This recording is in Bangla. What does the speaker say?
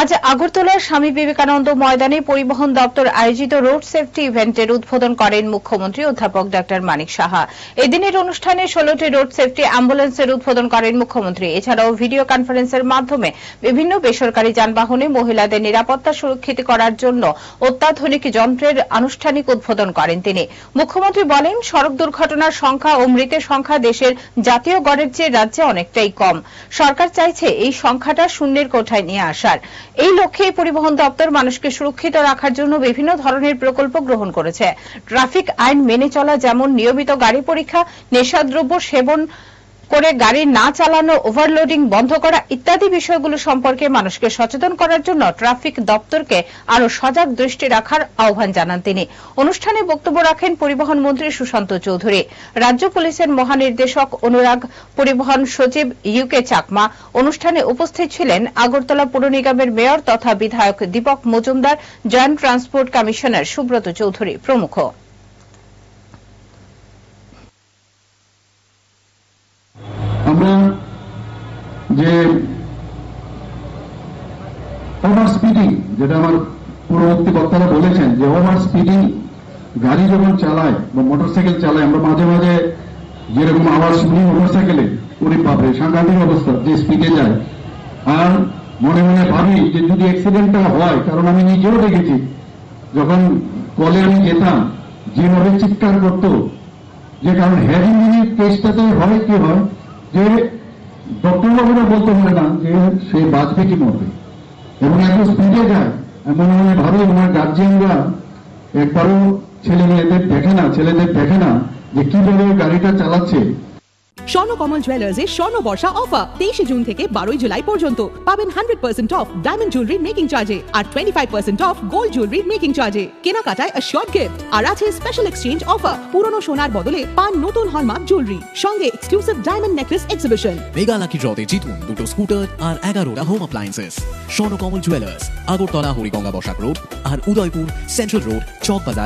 আজ আগরতলার স্বামী বিবেকানন্দ ময়দানে পরিবহন দপ্তর আয়োজিত রোড সেফটি ইভেন্টের উদ্বোধন করেন মুখ্যমন্ত্রী অধ্যাপক ডক্টর মানিক সাহা। এদিনের অনুষ্ঠানে 16টি রোড সেফটি অ্যাম্বুলেন্সের উদ্বোধন করেন মুখ্যমন্ত্রী। এছাড়াও ভিডিও কনফারেন্সের মাধ্যমে বিভিন্ন বেসরকারি যানবাহনে মহিলাদের নিরাপত্তা সুরক্ষিত করার জন্য অত্যাধুনিক যন্ত্রের আনুষ্ঠানিক উদ্বোধন করেন তিনি। মুখ্যমন্ত্রী বলেন, সড়ক দুর্ঘটনার সংখ্যা ও মৃতের সংখ্যা দেশের জাতীয় গড়ের চেয়ে রাজ্যে অনেকটাই কম। সরকার চাইছে এই সংখ্যাটা শূন্যের কোঠায় নিয়ে আসার। এই লক্ষ্যে পরিবহন দপ্তর মানুষকে সুরক্ষিত রাখার জন্য বিভিন্ন ধরনের প্রকল্প গ্রহণ করেছে। ট্রাফিক আইন মেনে চলা, যেমন নিয়মিত গাড়ি পরীক্ষা, নেশাদ্রব্য সেবন করে গাড়ি না চালানো, ওভারলোডিং বন্ধ করা ইত্যাদি বিষয়গুলো সম্পর্কে মানুষকে সচেতন করার জন্য ট্রাফিক দপ্তরকে আরো সজাগ দৃষ্টি রাখার আহ্বান জানান তিনি। অনুষ্ঠানে বক্তব্য রাখেন পরিবহন মন্ত্রী সুশান্ত চৌধুরী, রাজ্য পুলিশের মহানির্দেশক অনুরাগ, পরিবহন সচিব ইউকে চাকমা। অনুষ্ঠানে উপস্থিত ছিলেন আগরতলা পুর নিগমের মেয়র তথা বিধায়ক Dipak Majumdar, joint transport commissioner Subrata Chowdhury প্রমুখ। আমরা যে ওভার স্পিডিং, যেটা আমার পূর্ববর্তী বক্তারা বলেছেন, যে ওভার স্পিডিং গাড়ি যখন চালায় বা মোটরসাইকেল চালায়, আমরা মাঝে মাঝে যেরকম আওয়াজ শুনি মোটরসাইকেলে, ওরে বাপরে সাংঘাতিক অবস্থা, যে স্পিডে যায়। আর মনে মনে ভাবি যে যদি অ্যাক্সিডেন্টটা হয়, কারণ আমি নিজেও দেখেছি যখন কলে আমি যেতাম যেভাবে চিৎকার করতো, যে কারণ হেড ইঞ্জিনের কেসটাতে হয় কি হয় যে ডক্টরবাবুরা বলতে পারে না যে সে বাঁচবে কি মরবে, এবং এত স্পিডে যায়। এমন মনে ভাবে ওনার গার্জিয়ানরা একবারও ছেলেদের দেখে না যে কিভাবে গাড়িটা চালাচ্ছে। স্বর্ণকমল জুয়েলার্স এর স্বর্ণ বর্ষা অফার 23 জুন থেকে 12 জুলাই পর্যন্ত পাবেন 100% অফ ডায়মন্ড জুয়েলারি মেকিং চার্জে আর 25% অফ গোল্ড জুয়েলারি মেকিং চার্জে। কেনাকাটায় অ্যাশিওরড গিফট আর আছে স্পেশাল এক্সচেঞ্জ অফার। পুরনো সোনার বদলে পান নতুন হলমার্ক জুয়েলারি, সঙ্গে exclusive diamond necklace exhibition. Mega lucky ড্রতে জিতুন দুটো স্কুটার আর 11টা home appliances. Swarnakamal jewellers, Agartala Hariganga Basak road আর উদয়পুর সেন্ট্রাল রোড, চক বাজার।